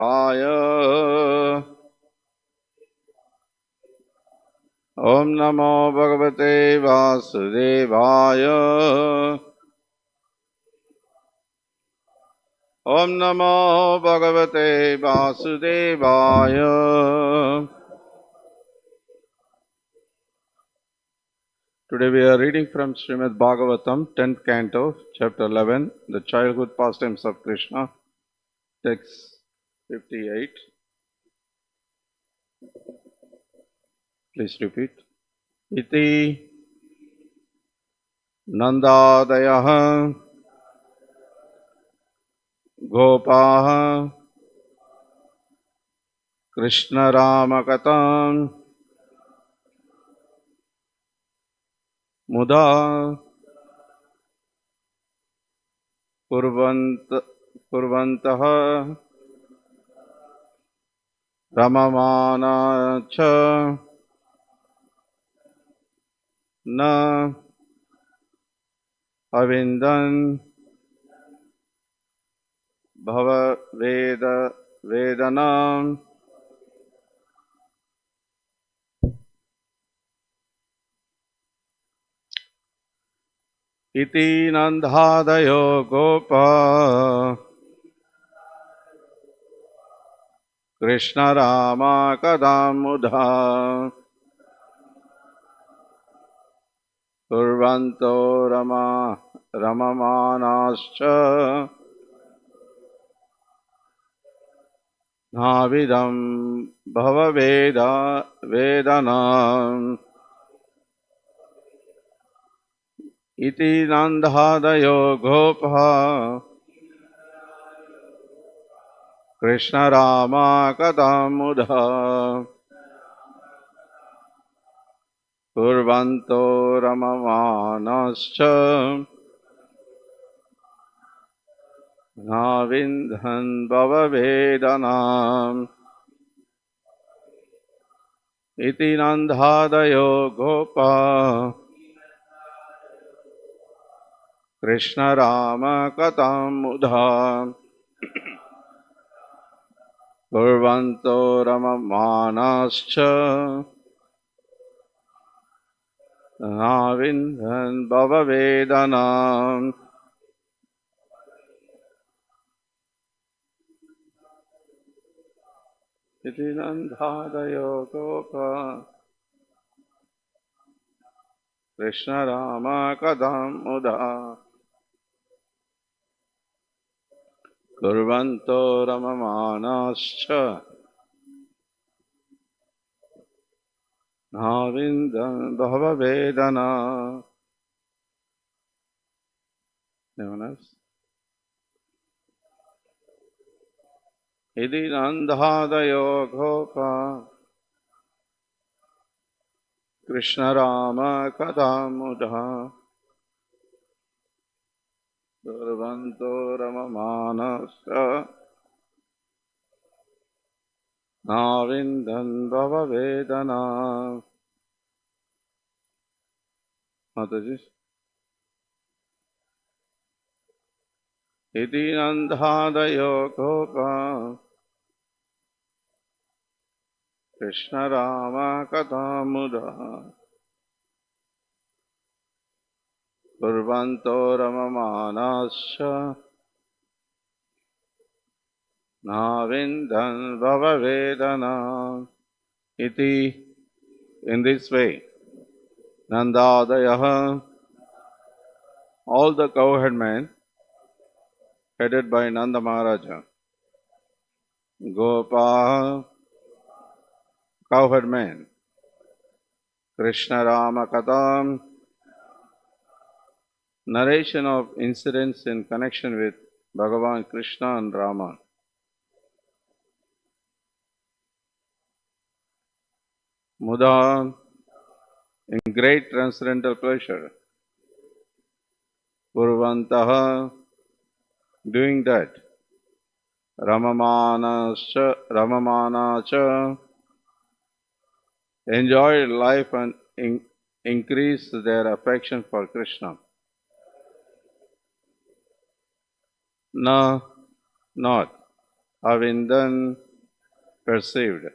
Aya. Om Namo Bhagavate Vasudevaya. Om Namo Bhagavate Vasudevaya. Today we are reading from Srimad Bhagavatam, 10th canto, chapter 11, the childhood pastimes of Krishna, text 58. Please repeat. Iti Nandadayaha Gopaha Krishna Ramakatam Muda Kurvantaha Ramamana Cha Na Avindan Bhava Vedanam Iti Nandhadayo Gopa Krishna Rama Kadamudha Kurvanto Ramamanascha Navidam Bhava Vedanam Iti Nandhadayo Gopa Krishna Rama Kadamudha Kurvanto Ramamanascha Navindhan Bhava Vedanam Iti Nandhadayo Gopa Krishna Rama Katamudha Kurvanto Ramamanascha Navindhan Bhava Vedanam Iti Nandhadayo Gopa Krishna Rama Kadamudha Kurvanto Ramamanascha Navindam Bhava Vedana. Anyone else? Iti Nandhadayo Gopa Krishna Rama Kadamudha Kurvanto Ramamanascha Navindan Bhava Vedana. Mataji. Iti Nandhadayo Gopa Krishna Rama Kadamudha Kurvanto Ramamanascha Navindan Bhava Vedana. Iti, in this way, Nandadayaha, all the cowherd men headed by Nanda Maharaja, Gopa, cowherd men, Krishna Rama Katham, narration of incidents in connection with Bhagavan Krishna and Rama. Muda, in great transcendental pleasure. Kurvantaha, doing that. Ramamanacha, enjoyed life and increased their affection for Krishna. No, not. avindan perceived.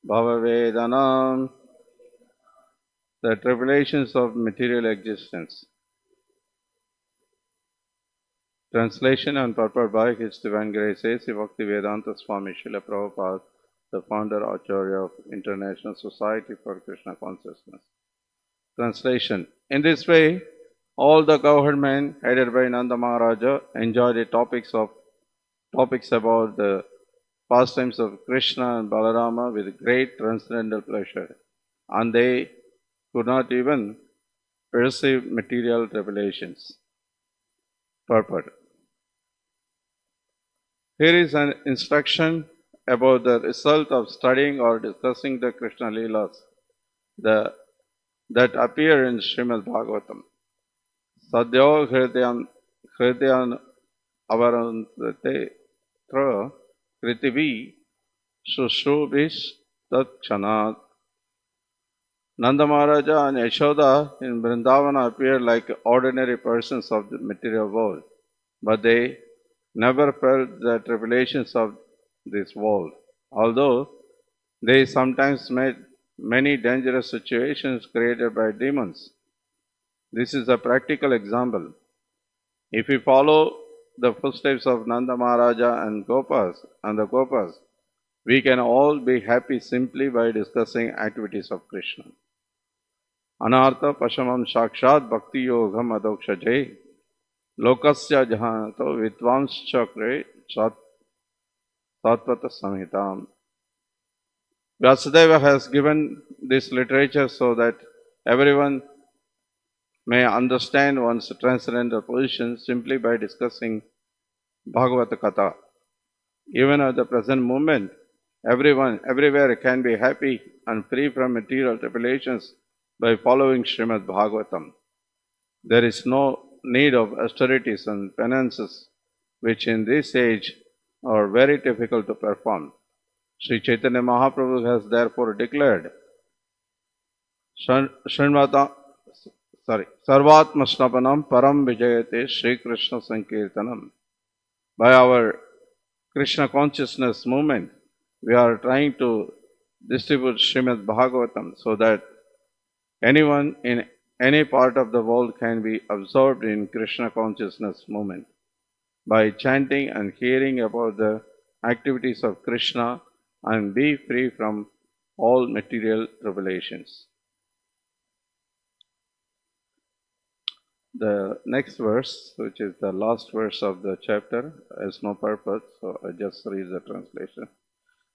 Bhavavedanam, the tribulations of material existence. Translation and purport by His Divine Grace A.C. Bhaktivedanta Swami Srila Prabhupada, the founder Acharya of International Society for Krishna Consciousness. Translation. In this way, all the government headed by Nanda Maharaja enjoyed the topics about the pastimes of Krishna and Balarama with great transcendental pleasure, and they could not even perceive material revelations. Purport. Here is an instruction about the result of studying or discussing the kṛṣṇa-līlās that appear in Srimad Bhagavatam. Sadhyo hridyan avarante tra kritivi sushrubis tat kshanat. Nanda Maharaja and Yashoda in Vrindavana appear like ordinary persons of the material world, but they never felt the tribulations of this world, although they sometimes met many dangerous situations created by demons. This is a practical example. If we follow the footsteps of Nanda Maharaja and the Gopas, we can all be happy simply by discussing activities of Krishna. Anartha pashamam sakshat bhakti yogam adokshaje lokasya jahanato vitvams chakre satvata samhitam. Vyasadeva has given this literature so that everyone may understand one's transcendental position simply by discussing Bhagavata Katha. Even at the present moment, everywhere can be happy and free from material tribulations by following Srimad Bhagavatam. There is no need of austerities and penances, which in this age are very difficult to perform. Sri Chaitanya Mahaprabhu has therefore declared, Sarvatma Snapanam Param Vijayate Sri Krishna Sankirtanam. By our Krishna consciousness movement, we are trying to distribute Srimad Bhagavatam so that anyone in any part of the world can be absorbed in Krishna consciousness movement by chanting and hearing about the activities of Krishna and be free from all material tribulations. The next verse, which is the last verse of the chapter, has no purpose, so I just read the translation.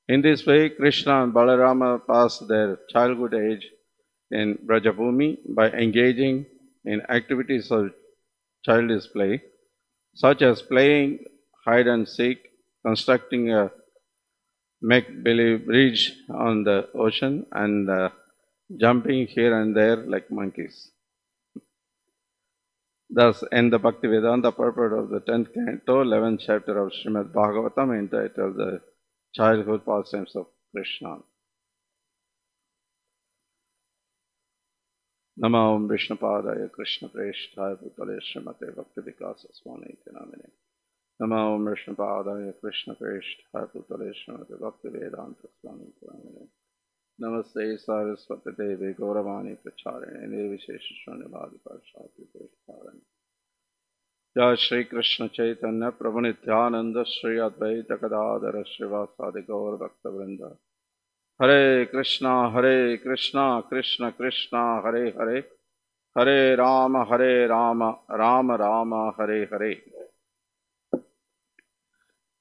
In this way, Krishna and Balarama passed their childhood age in Brajabhumi by engaging in activities of childish play, such as playing hide and seek, constructing a make-believe bridge on the ocean, and jumping here and there like monkeys. Thus, end the Bhaktivedanta purport of the 10th canto, 11th chapter of Srimad Bhagavatam, entitled The Childhood Pastimes of Krishna. Nama Om Vishnupadaya Krishna Preshthaya Bhutale Srimate Bhakti Vikasa Swami Namine. Nama Om Vishnupadaya Krishna Preshthaya Bhutale Srimate Bhakti Vedanta Swami Namine. Namaste Saraswati Devi Gauravani Pracharine Nirvishesha Shrunivadi Parshati Preshtarane. Jai Shri Krishna Chaitanya Prabhu Nityananda Shri Advaita Gadadhara Srivasadi Gaur Bhakta Vrinda. Hare Krishna, Krishna Krishna, Hare Hare, Hare Rama, Rama Rama, Hare Hare.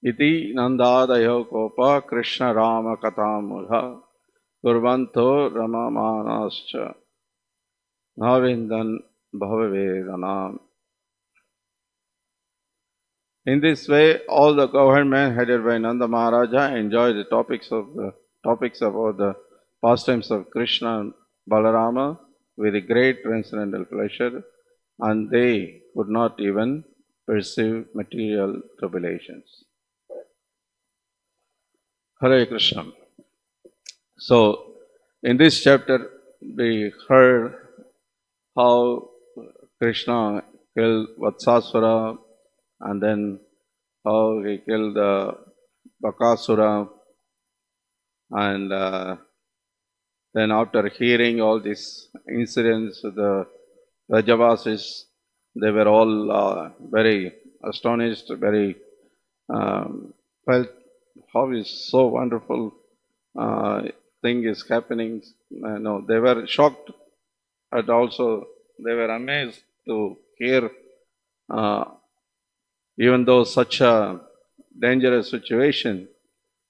Iti Nandadayo Kopa Krishna Rama Katamudha Kurvanto Ramamanascha Navindan Bhavavedanam. In this way, all the government headed by Nanda Maharaja enjoyed the topics about the pastimes of Krishna and Balarama with a great transcendental pleasure, and they could not even perceive material tribulations. Hare Krishna. So, in this chapter, we heard how Krishna killed Vatsasura, and then how he killed Bakasura, and then after hearing all these incidents, the Rajavasis, they were all very astonished, very felt how is so wonderful thing is happening. No, they were shocked, and also they were amazed to hear, even though such a dangerous situation,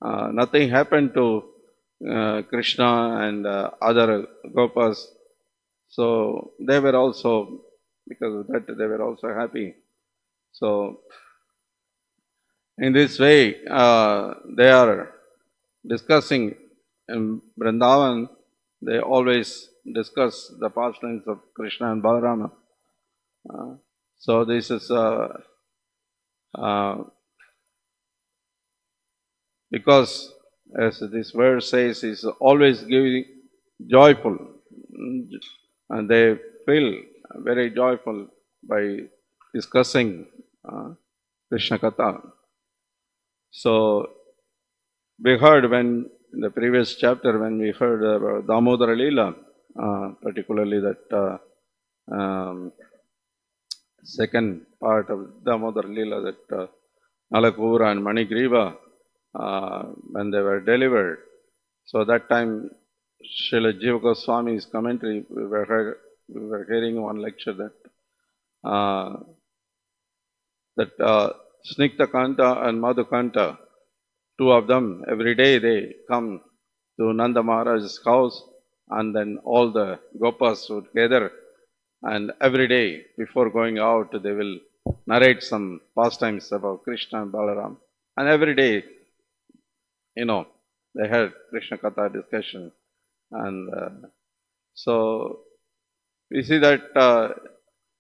nothing happened to Krishna and other Gopas. So they were also, because of that, they were also happy. So in this way, they are discussing in Vrindavan. They always discuss the pastimes of Krishna and Balarama. So this is because, as this verse says, is always giving joyful, and they feel very joyful by discussing Krishna Katha. So we heard when in the previous chapter, when we heard about Damodara Leela, particularly that second part of Damodara Leela, that Nalakura and Manigriva, when they were delivered. So that time, Srila Jiva Goswami's commentary, we were hearing one lecture that Snikta Kanta and Madhu Kanta, two of them, every day they come to Nanda Maharaj's house, and then all the Gopas would gather, and every day before going out they will narrate some pastimes about Krishna and Balaram. And every day, they had Krishna Katha discussion. And so we see that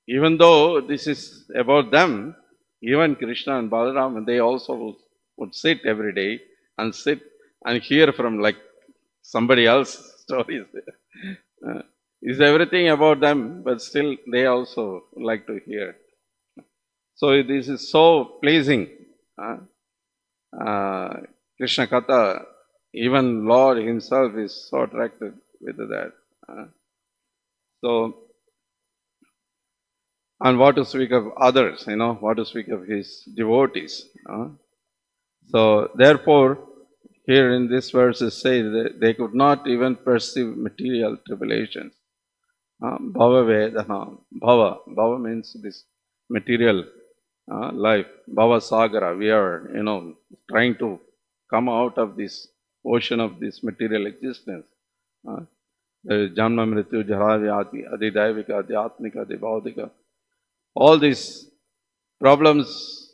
even though this is about them, even Krishna and Balaram, they also would sit every day and sit and hear from like somebody else's stories. Is everything about them, but still they also like to hear. So this is so pleasing. Krishna Katha, even Lord himself is so attracted with that. So, and what to speak of others, what to speak of his devotees. So, therefore, here in this verse it says that they could not even perceive material tribulations. Bhava Vedana. Bhava means this material life. Bhava Sagara. We are, trying to come out of this ocean of this material existence. There is Janma Mrityu, Jara Vyati, Adidaivika, Adhyatmika, Adibhaudika. All these problems,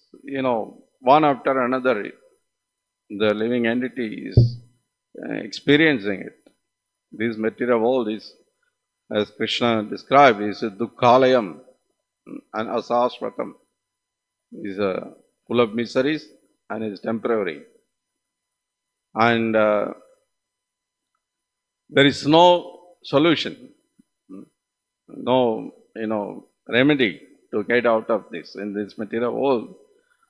one after another, the living entity is experiencing it. This material world is, as Krishna described, is a dukkhalayam and asasvatam. Is full of miseries and is temporary. And there is no solution, no remedy to get out of this in this material world.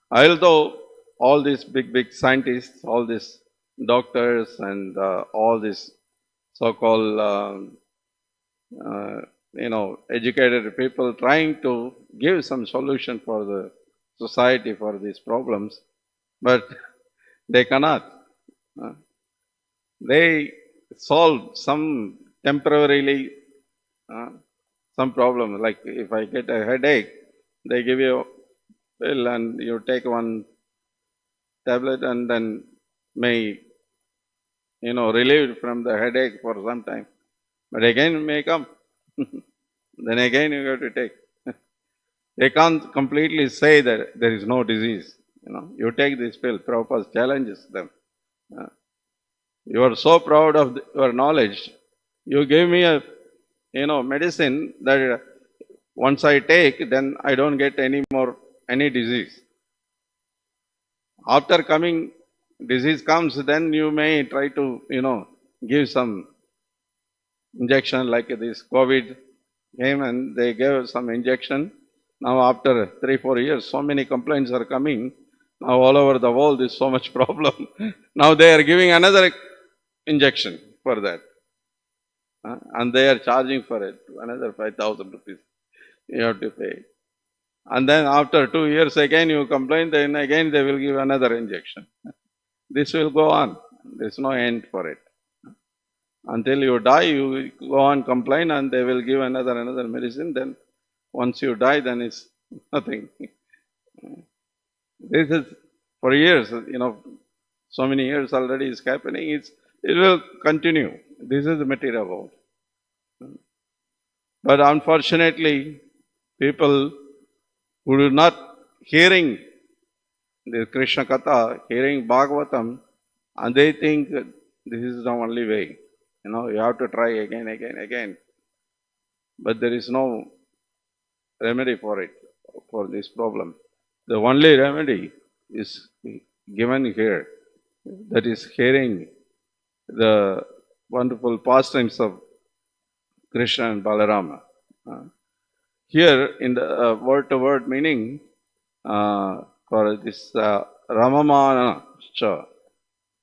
Although all these big scientists, all these doctors, and all these so-called educated people trying to give some solution for the society for these problems, but they cannot. They solve some temporarily some problem. Like if I get a headache, they give you a pill and you take one tablet and then may relieved from the headache for some time. But again it may come. Then again you have to take. They can't completely say that there is no disease. You take this pill. Prabhupada challenges them. You are so proud of your knowledge. You give me a medicine that once I take, then I don't get any disease. After coming, disease comes, then you may try to give some injection like this. COVID came and they gave some injection. Now after 3-4 years, so many complaints are coming, Now all over the world is so much problem. Now they are giving another injection for that. And they are charging for it, another 5,000 rupees you have to pay. And then after 2 years again you complain, then again they will give another injection. This will go on. There is no end for it. Until you die, you go on complain and they will give another medicine. Then once you die, then it's nothing. This is for years, so many years already is happening. It will continue. This is the material world. But unfortunately, people who do not hearing the Krishna Katha, hearing Bhagavatam, and they think that this is the only way. You have to try again. But there is no remedy for it, for this problem. The only remedy is given here. That is hearing the wonderful pastimes of Krishna and Balarama. Here in the word-to-word meaning for this Ramamana,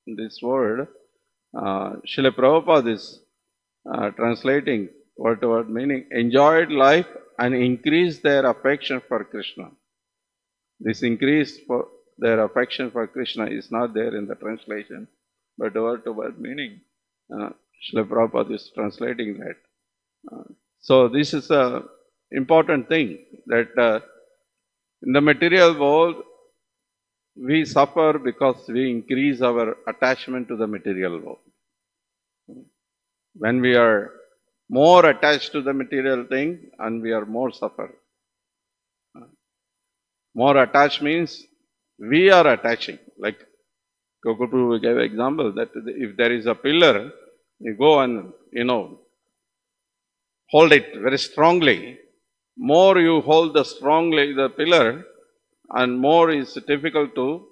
this word, Srila Prabhupada is translating word-to-word meaning, enjoyed life and increased their affection for Krishna. This increased for their affection for Krishna is not there in the translation, but word-to-word meaning, Srila Prabhupada is translating that. So this is a important thing, that in the material world, we suffer because we increase our attachment to the material world. When we are more attached to the material thing, and we are more suffer. More attached means we are attaching. Like Kokutu gave example that if there is a pillar, you go and hold it very strongly. More you hold the pillar, and more is difficult to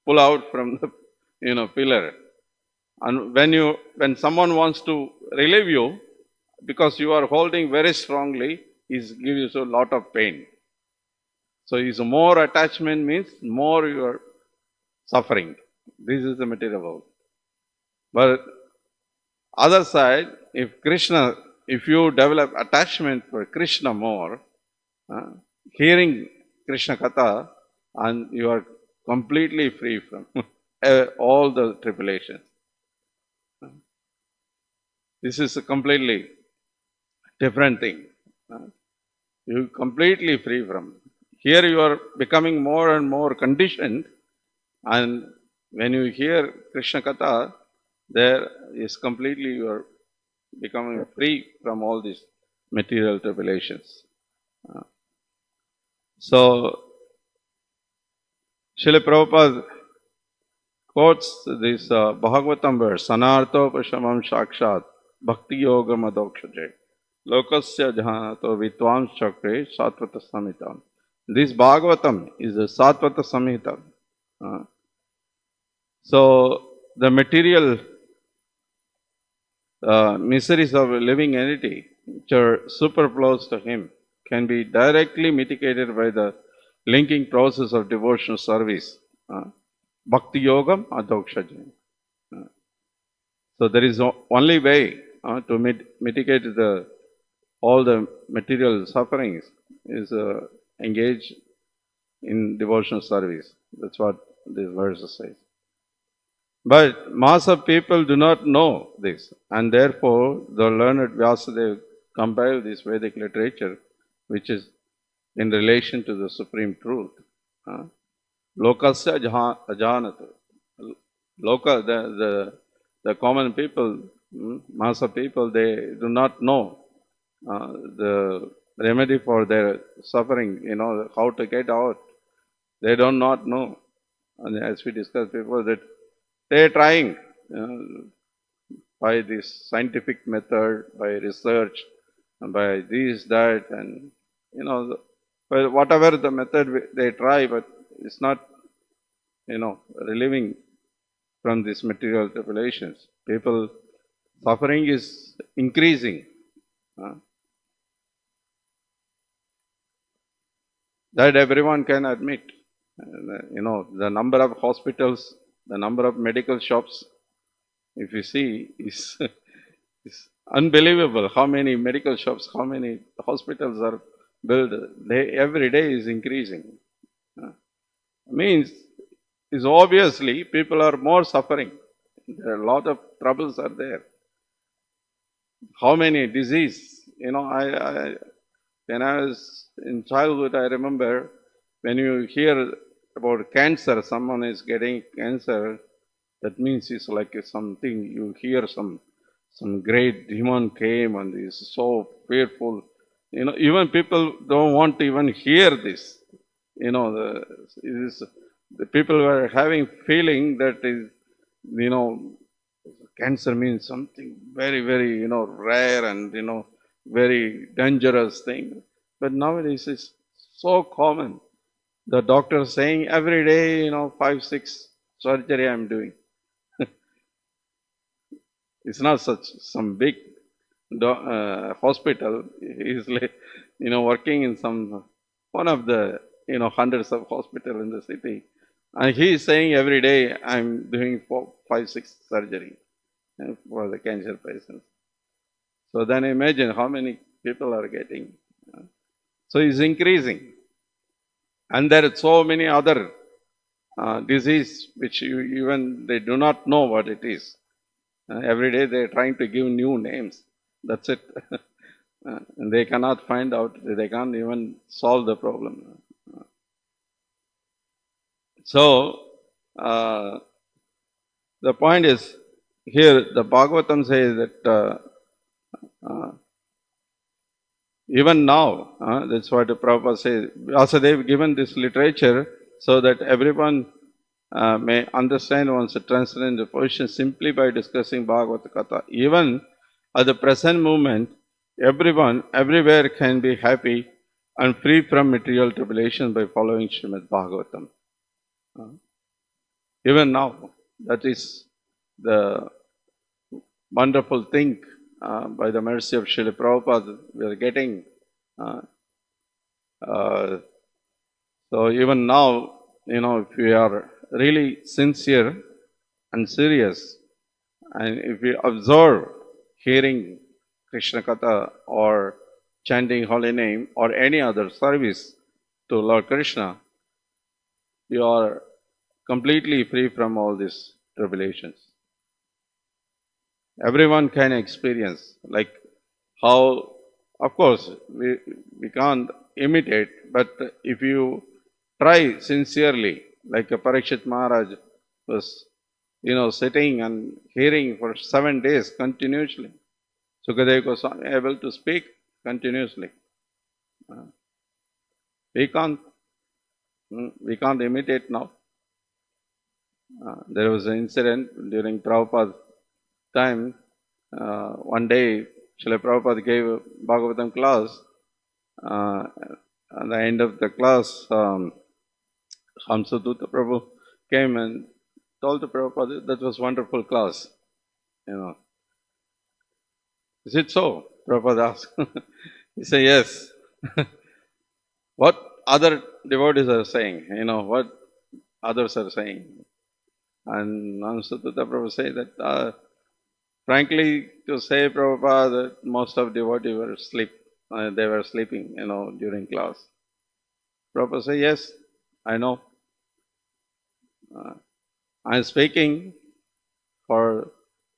pull out from the pillar. And when someone wants to relieve you, because you are holding very strongly, it gives you a lot of pain. So is more attachment means more you are suffering. This is the material world. But other side, if you develop attachment for Krishna more, hearing Krishna Katha, and you are completely free from all the tribulations. This is a completely different thing. You completely free from. Here you are becoming more and more conditioned, and when you hear Krishna Katha, there is completely you are becoming free from all these material tribulations. So, Srila Prabhupada quotes this Bhagavatam verse, Sanartopashamam Shakshat Bhakti Yoga Madokshaje Lokasya Jhanato Vitvams Chakre Satvata Samhitam. This Bhagavatam is a Satvata Samhita. So, the material miseries of a living entity, which are superfluous to him, can be directly mitigated by the linking process of devotional service. Bhakti Yogam Adokshaja. So there is only way to mitigate all the material sufferings is engage in devotional service. That's what this verse says. But mass of people do not know this, and therefore the learned Vyasadeva compiled this Vedic literature, which is in relation to the supreme truth. Lokasya ajanata. The common people, mass of people, they do not know the remedy for their suffering, how to get out. They do not know. And as we discussed before, that they are trying by this scientific method, by research, and by this, that, and whatever the method they try, but it's not, relieving from these material tribulations. People suffering is increasing. That everyone can admit. The number of hospitals, the number of medical shops, if you see, is unbelievable. How many medical shops, how many hospitals are built? Every day is increasing. Means is obviously people are more suffering. There are a lot of troubles are there. How many disease? When I was in childhood, I remember when you hear about cancer, someone is getting cancer, that means it's like something, you hear some great demon came and is so fearful. Even people don't want to even hear this. The people were having feeling that is, cancer means something very, very, rare and, very dangerous thing. But nowadays it's so common. The doctor saying every day, 5, 6 surgery I'm doing. It's not some big hospital. He's working in one of the hundreds of hospital in the city, and he is saying every day I'm doing 4, 5, 6 surgery for the cancer patients. So then imagine how many people are getting. So it's increasing, and there are so many other disease which even they do not know what it is. Every day they are trying to give new names. That's it. And they cannot find out, they can't even solve the problem. So, the point is, here the Bhagavatam says that even now, that's what the Prabhupada says, also they've given this literature so that everyone may understand one's transcendental position simply by discussing Bhagavata Katha. Even at the present moment, everyone, everywhere can be happy and free from material tribulation by following Srimad Bhagavatam. Even now, that is the wonderful thing. By the mercy of Srila Prabhupada, we are getting. So even now, if we are really sincere and serious, and if we observe hearing Krishna Katha or chanting holy name or any other service to Lord Krishna, you are completely free from all these tribulations. Everyone can experience, like how, of course, we can't imitate, but if you try sincerely, like Parikshit Maharaj was, sitting and hearing for 7 days continuously. Sukadeva Goswami able to speak continuously. We can't imitate now. There was an incident during Prabhupada's time. One day, Srila Prabhupada gave a Bhagavatam class. At the end of the class, Hamsadutta Prabhu came and told the Prabhupada that was wonderful class. Is it so? Prabhupada asked. He said, yes. What other devotees are saying? What others are saying. And Hamsadutta Prabhu said that, frankly, to say, Prabhupada, that most of devotees were asleep. They were sleeping, during class. Prabhupada said, yes, I know. I am speaking for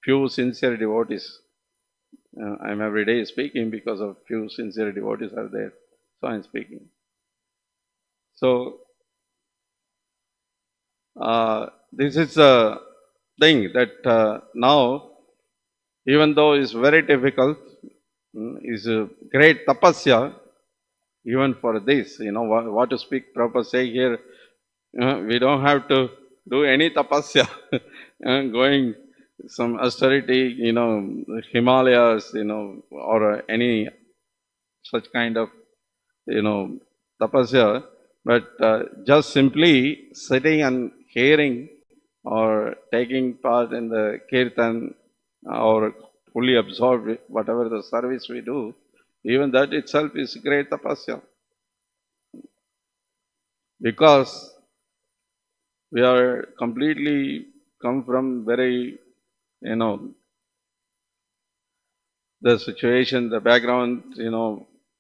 few sincere devotees. I am every day speaking because of few sincere devotees are there. So I am speaking. So, this is a thing that now, even though it's very difficult, is a great tapasya, even for this, what to speak, Prabhupada say here, we don't have to do any tapasya, going some austerity, Himalayas, or any such kind of, tapasya, but just simply sitting and hearing or taking part in the kirtan or fully absorbed whatever the service we do, even that itself is great tapasya. Because We are completely come from very, the situation, the background,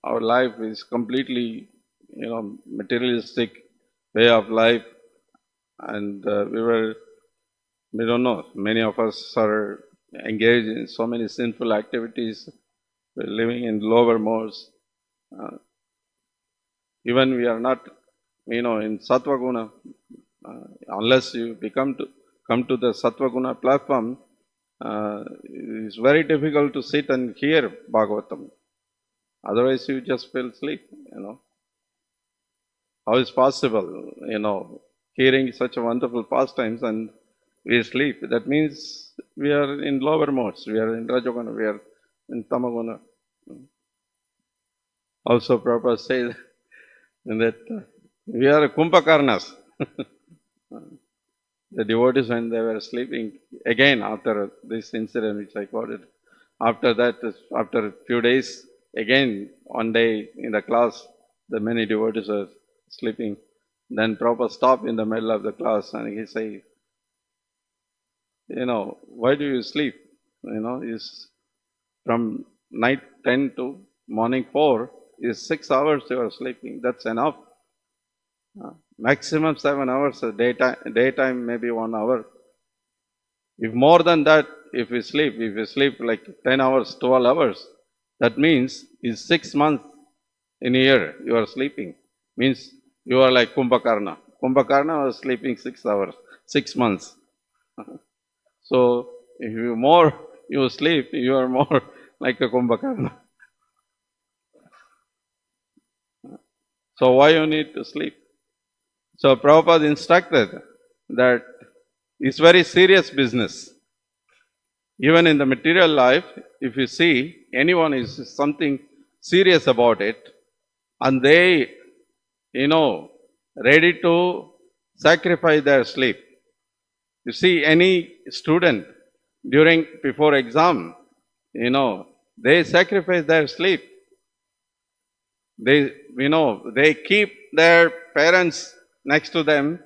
our life is completely, materialistic way of life. And we don't know, many of us are engaged in so many sinful activities. We're living in lower modes. Uh, Even we are not, in Sattva Guna. Unless you come to the Sattva Guna platform, it's very difficult to sit and hear Bhagavatam. Otherwise, you just fell asleep. How is possible, hearing such a wonderful pastimes and we sleep? That means we are in lower modes. We are in Rajoguna, we are in Tamaguna. Also, Prabhupada says that we are Kumbhakarnas. The devotees, when they were sleeping, again after this incident which I quoted, after that, after a few days, again one day in the class, the many devotees were sleeping. Then Prabhupada stopped in the middle of the class and he said, why do you sleep? Is from night 10 to morning 4 is 6 hours you are sleeping. That's enough. Maximum 7 hours a daytime maybe 1 hour. If more than that, if you sleep like 10 hours, 12 hours, that means is 6 months in a year you are sleeping. Means you are like Kumbhakarna. Kumbhakarna was sleeping 6 hours, 6 months. So if you sleep, you are more like a Kumbhakarna. So why you need to sleep? So Prabhupada instructed that it's very serious business. Even in the material life, if you see anyone is something serious about it, and they, ready to sacrifice their sleep. You see any student before exam, they sacrifice their sleep. They keep their parents next to them,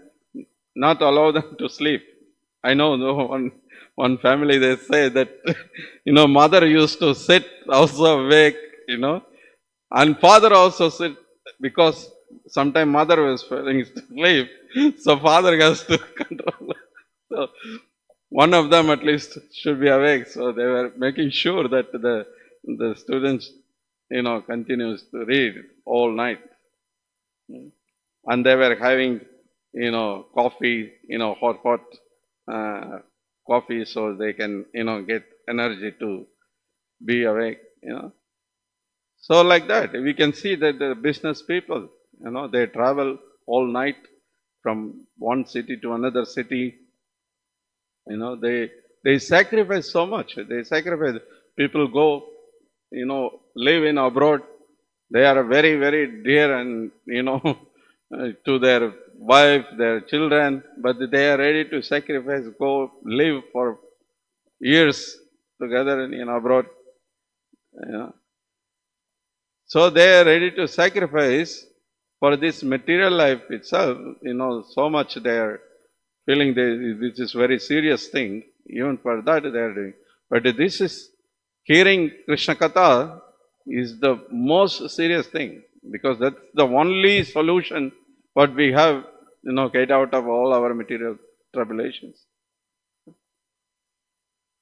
not allow them to sleep. I know one family, they say that, mother used to sit also awake, and father also sit, because sometimes mother was falling asleep, so father has to control. So one of them at least should be awake. So they were making sure that the students, continues to read all night. And they were having, coffee, hot coffee, so they can, get energy to be awake, So like that, we can see that the business people, they travel all night from one city to another city. They sacrifice so much. They sacrifice. People go, live in abroad. They are very, very dear and, to their wife, their children, but they are ready to sacrifice, go live for years together in abroad. So they are ready to sacrifice for this material life itself, so much they are feeling this is very serious thing. Even for that they are doing. But this is, hearing Krishna Katha is the most serious thing, because that's the only solution what we have, get out of all our material tribulations.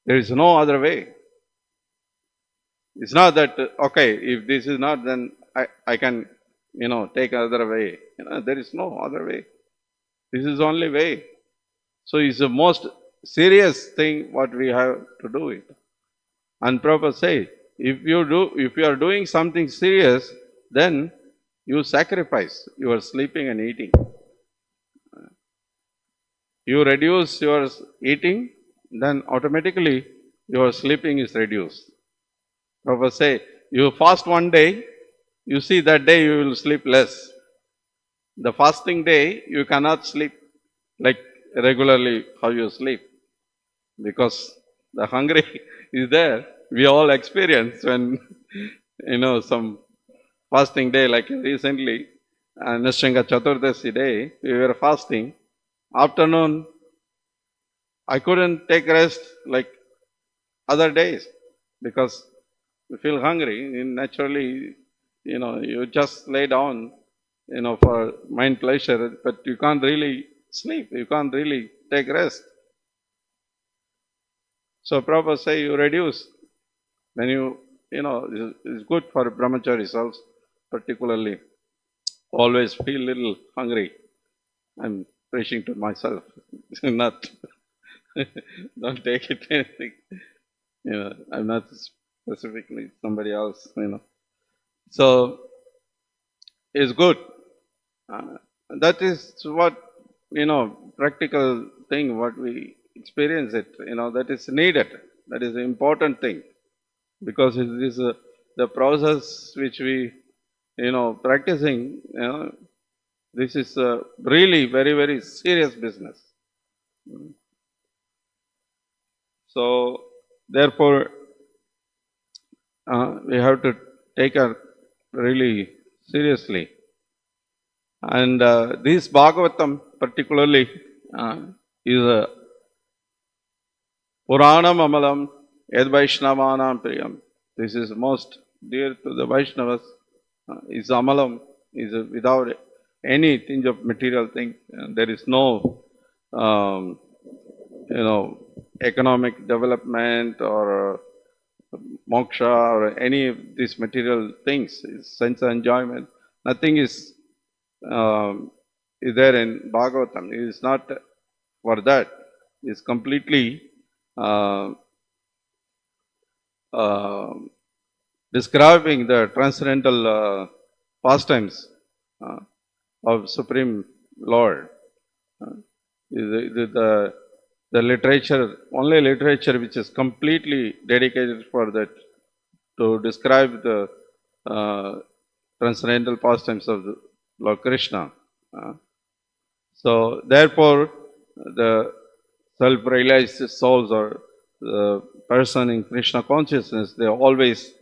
There is no other way. It's not that, okay, if this is not, then I can, take another way. There is no other way. This is the only way. So it's the most serious thing what we have to do it. And Prabhupada say, if you are doing something serious, then you sacrifice your sleeping and eating. You reduce your eating, then automatically your sleeping is reduced. Prabhupada say, you fast one day, you see that day you will sleep less. The fasting day, you cannot sleep like regularly how you sleep, because the hungry is there. We all experience when, some fasting day, like recently, Nishanga Chaturdasi day, we were fasting, afternoon, I couldn't take rest like other days because you feel hungry. And naturally, you just lay down, for mind pleasure, but you can't really sleep. You can't really take rest. So Prabhupada say you reduce. When it's good for brahmacharis also, particularly. Always feel little hungry. I'm preaching to myself, not, don't take it anything. I'm not specifically somebody else, So, it's good. That is what, practical thing, what we experience it, that is needed. That is the important thing. Because it is the process which we, practicing, this is really very, very serious business. So, therefore, we have to take it really seriously. And this Bhagavatam particularly is a Puranam Amalam Ed Vaishnavanam Priyam. This is most dear to the Vaishnavas. Is Amalam, is without any tinge of material thing. There is no, economic development or moksha or any of these material things, sense of enjoyment. Nothing is there in Bhagavatam. It is not for that. It is completely describing the transcendental pastimes of Supreme Lord. The literature, only literature which is completely dedicated for that, to describe the transcendental pastimes of the Lord Krishna. So, therefore, the self-realized souls or the person in Krishna consciousness, they are always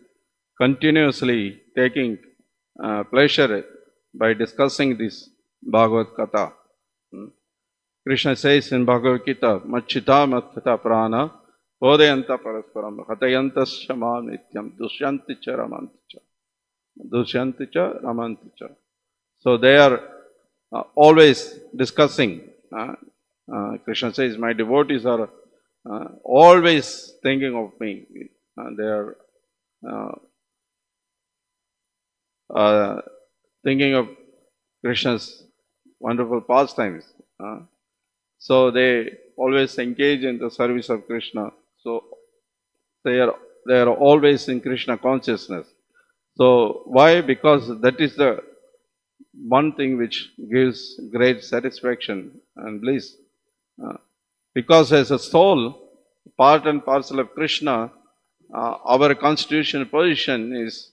continuously taking pleasure by discussing this Bhagavad Gita. Krishna says in Bhagavad Gita, Machita Mathata Prana, Podayanta Parasparam, Hatayantas Shama Nityam, Dushyanti Cha Ramanti Cha. Dushyanti Cha Ramanti Cha. So they are always discussing. Krishna says, my devotees are always thinking of me. They are thinking of Krishna's wonderful pastimes. So they always engage in the service of Krishna. So they are always in Krishna consciousness. So why? Because that is the one thing which gives great satisfaction and bliss. Because as a soul, part and parcel of Krishna, our constitutional position is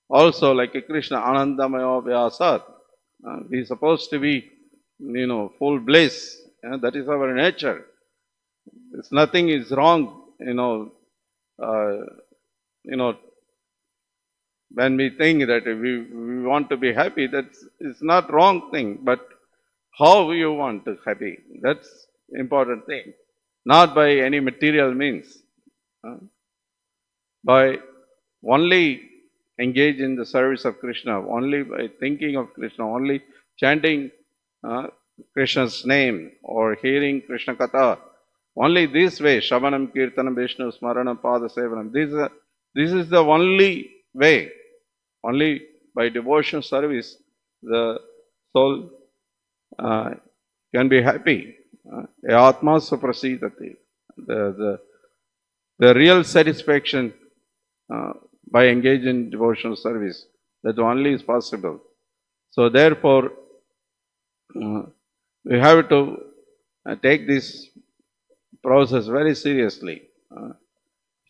also like a Krishna, Anandamaya Vyasat. We are supposed to be, full bliss. That is our nature. There's nothing is wrong, when we think that we want to be happy, it's not wrong thing, but how you want to be happy, that's important thing. Not by any material means. By only engage in the service of Krishna, only by thinking of Krishna, only chanting Krishna's name or hearing Krishna Katha, only this way, Shravanam, Kirtanam, Vishnu, Smaranam, Pada Sevanam, this is the only way. Only by devotional service, the soul can be happy. Atma suprasidati. The real satisfaction by engaging in devotional service, that only is possible. So therefore, we have to take this process very seriously.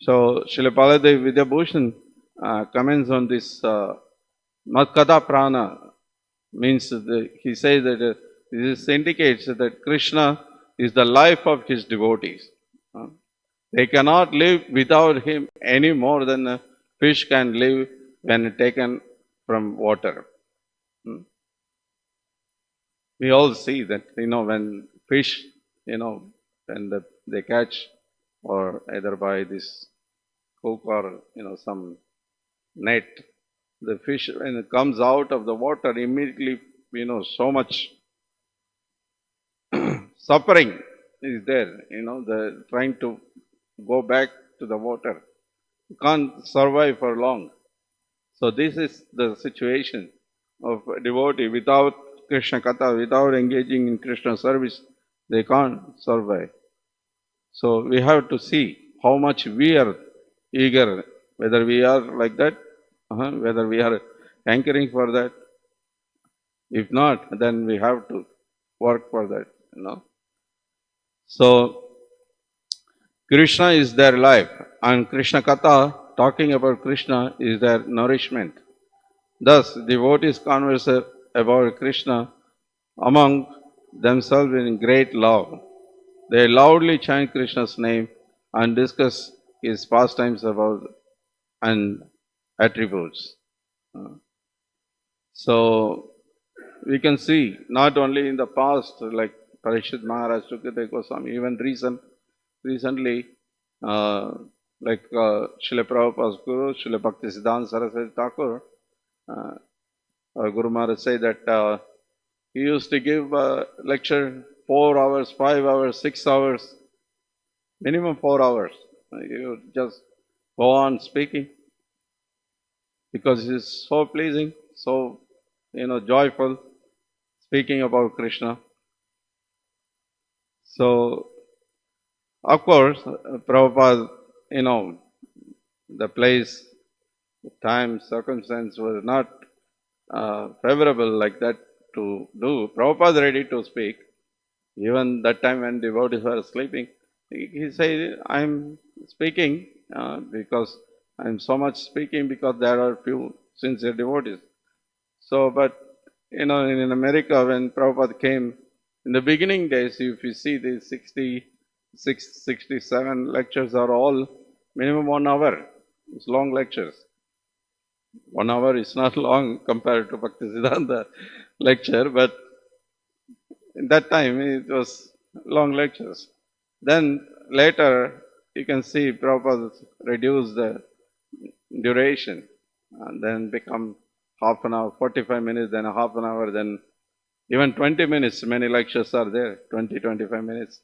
So Srila Baladev Vidyabhushan comments on this Matkata Prana, means he says that this indicates that Krishna is the life of his devotees. They cannot live without him any more than a fish can live when taken from water. We all see that, when fish, and they catch, or either by this hook or some net. The fish, when it comes out of the water, immediately so much suffering is there. The trying to go back to the water, you can't survive for long. So this is the situation of a devotee. Without Krishna Katha, without engaging in Krishna service, they can't survive. So we have to see how much we are eager, whether we are like that, whether we are hankering for that. If not, then we have to work for that, So Krishna is their life, and Krishna Katha, talking about Krishna, is their nourishment. Thus, devotees converse about Krishna among themselves in great love. They loudly chant Krishna's name and discuss his pastimes about and attributes. So, we can see not only in the past, like Parishit Maharaj, Sukadeva Goswami, even recently, like Srila Prabhupada's Guru, Srila Bhaktisiddhanta Saraswati Thakur, our Guru Maharaj said that he used to give a lecture 4 hours, 5 hours, 6 hours, minimum 4 hours. He would just go on speaking because it is so pleasing, so joyful, speaking about Krishna. So, of course, Prabhupada, the place, the time, circumstance was not favorable like that to do. Prabhupada ready to speak. Even that time when devotees were sleeping, he said, I'm speaking because I'm so much speaking because there are few sincere devotees. So, but in America, when Prabhupada came, in the beginning days, if you see these 66, 67 lectures are all minimum 1 hour. It's long lectures. 1 hour is not long compared to Bhaktisiddhanta lecture, but in that time it was long lectures. Then later you can see Prabhupada reduce the duration and then become half an hour, 45 minutes, then a half an hour, then even 20 minutes, many lectures are there, 20, 25 minutes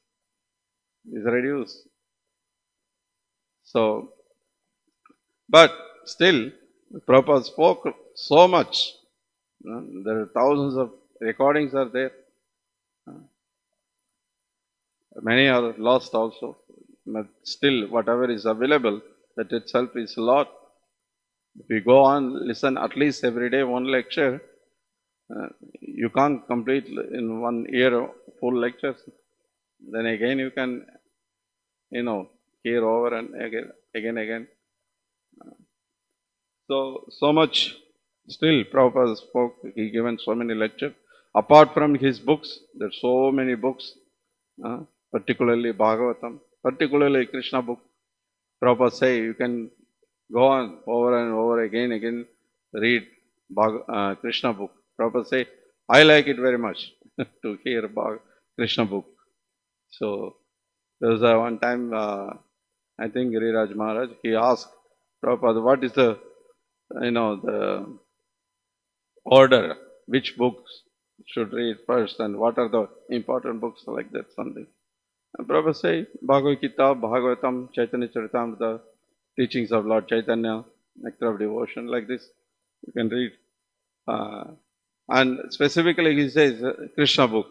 is reduced. So, but still, Prabhupada spoke so much. There are thousands of recordings are there. Many are lost also. But still, whatever is available, that itself is a lot. If you go on, listen at least every day one lecture, you can't complete in 1 year full lectures. Then again you can, hear over and again. So much still Prabhupada spoke, he given so many lectures. Apart from his books, there are so many books, particularly Bhagavatam, particularly Krishna book. Prabhupada say you can go on over and over again, read Krishna book. Prabhupada say, I like it very much to hear Krishna book. So there was one time, I think Giriraj Maharaj, he asked Prabhupada, what is the order, which books should read first and what are the important books like that, something. And Prabhupada say, Bhagavad Gita, Bhagavatam, Chaitanya Charitamrita, teachings of Lord Chaitanya, Nectar of Devotion, like this, you can read. And specifically he says, Krishna book,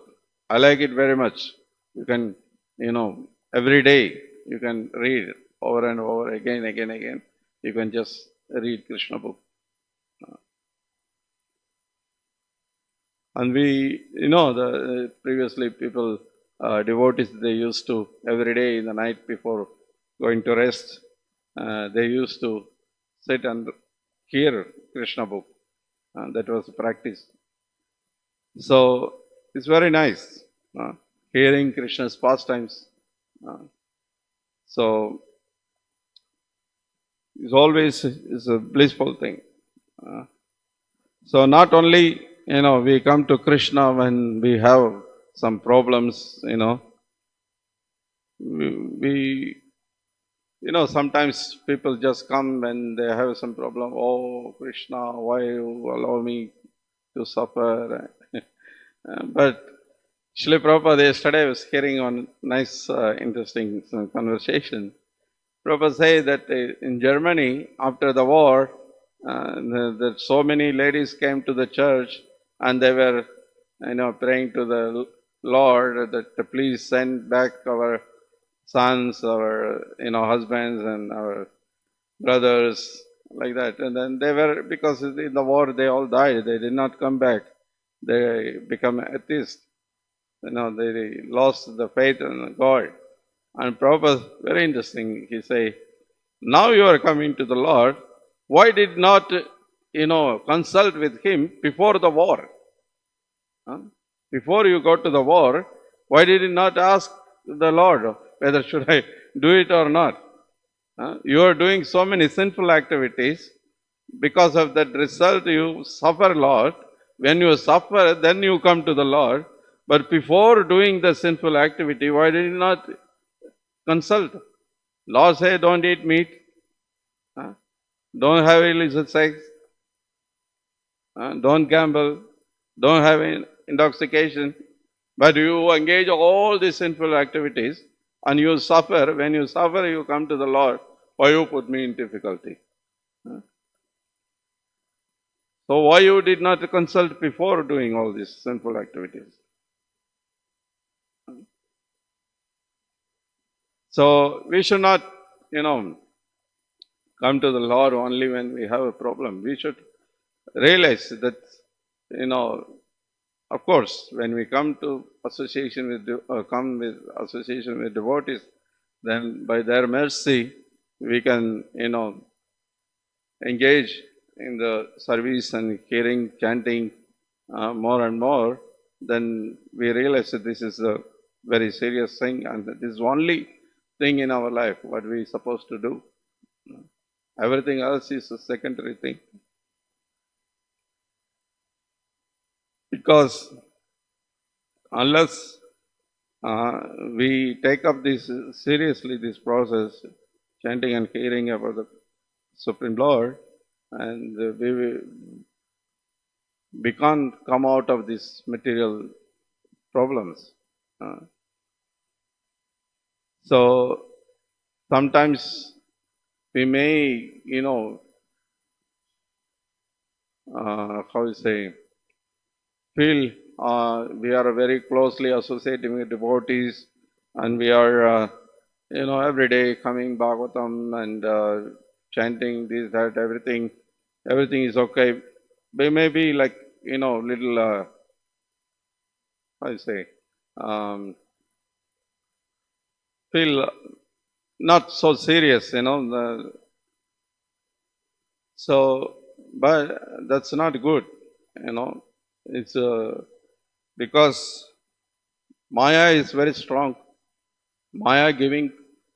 I like it very much. You can, every day you can read over and over, again. You can just read Krishna book. And we, previously people, devotees, they used to, every day in the night before going to rest, they used to sit and hear Krishna book. And that was the practice. So, it's very nice, hearing Krishna's pastimes. So, it's always is a blissful thing. So, not only, we come to Krishna when we have some problems, we sometimes people just come when they have some problem. Oh, Krishna, why you allow me to suffer? But Srila Prabhupada, yesterday I was hearing on nice, interesting conversation. Prabhupada say that in Germany, after the war, that so many ladies came to the church and they were, praying to the Lord that please send back our sons, our, husbands and our brothers, like that. And then they were, because in the war they all died, they did not come back. They become atheists. They lost the faith in God. And Prabhupada, very interesting, he say, now you are coming to the Lord, why did not, consult with Him before the war? Huh? Before you go to the war, why did you not ask the Lord whether should I do it or not? You are doing so many sinful activities. Because of that result, you suffer a lot. When you suffer, then you come to the Lord. But before doing the sinful activity, why did you not consult? Lord say, don't eat meat. Don't have illicit sex. Don't gamble. Don't have intoxication. But you engage all these sinful activities and you suffer. When you suffer, you come to the Lord. Why you put me in difficulty? So why you did not consult before doing all these sinful activities? So we should not, come to the Lord only when we have a problem. We should realize that, of course, when we come with association with devotees, then by their mercy we can, engage in the service and hearing, chanting more and more. Then we realize that this is a very serious thing, and this is the only thing in our life what we are supposed to do. Everything else is a secondary thing. Because unless we take up this seriously, this process, chanting and hearing about the Supreme Lord, and we can't come out of these material problems. So sometimes we may, feel we are very closely associating with devotees, and we are, every day coming Bhagavatam and chanting this, that, everything is okay. We may be like, little, feel not so serious, so, but that's not good, It's because Maya is very strong. Maya giving,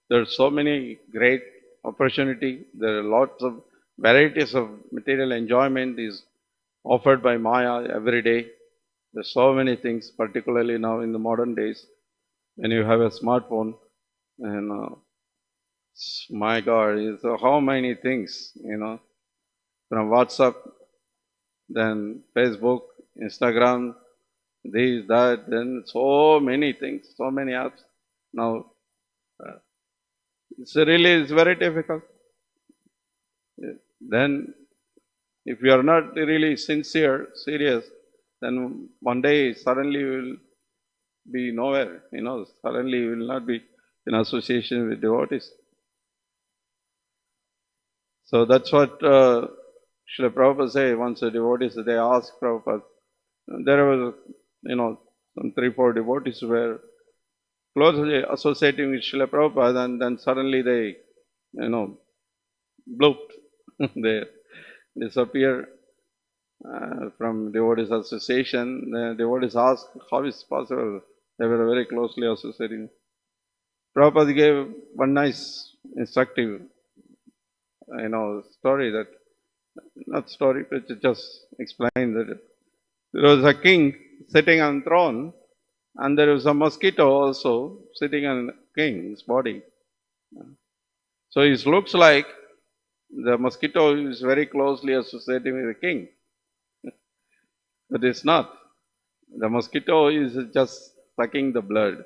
there are so many great opportunity. There are lots of varieties of material enjoyment is offered by Maya every day. There are so many things, particularly now in the modern days, when you have a smartphone, and my God, how many things, from WhatsApp, then Facebook, Instagram, this, that, then so many things, so many apps. Now, it's very difficult. Then, if you are not really serious, then one day suddenly you will be nowhere, suddenly you will not be in association with devotees. So that's what Srila Prabhupada say. Once the devotees, they asked Prabhupada, there was, some 3-4 devotees were closely associating with Srila Prabhupada, and then suddenly they, blooped. They disappear from devotees association. The devotees asked, how is it possible? They were very closely associating. Prabhupada gave one nice instructive, story that, not story, but just explain that there was a king sitting on throne, and there was a mosquito also sitting on the king's body. So it looks like the mosquito is very closely associated with the king, but it's not. The mosquito is just sucking the blood.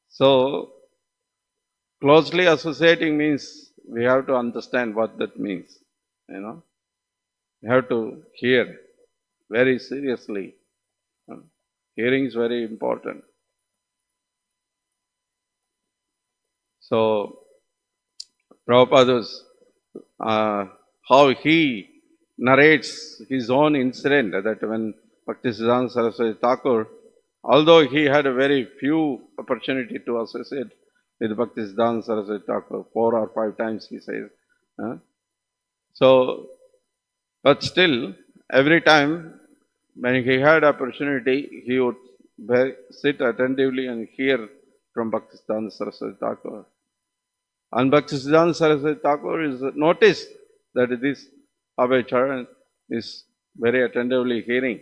So closely associating means we have to understand what that means. We have to hear very seriously. Hearing is very important. So Prabhupada was, how he narrates his own incident, that when Bhaktisiddhanta Saraswati Thakur, although he had a very few opportunity to associate with Bhaktisiddhanta Saraswati Thakur, 4 or 5 times he says. But still, every time when he had opportunity, he would sit attentively and hear from Bhaktisiddhanta Saraswati Thakur. And Bhaktisiddhanta Saraswati Thakur is noticed that this Abhay is very attentively hearing.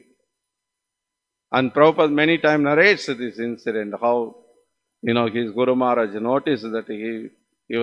And Prabhupada many times narrates this incident, how his Guru Maharaj noticed that he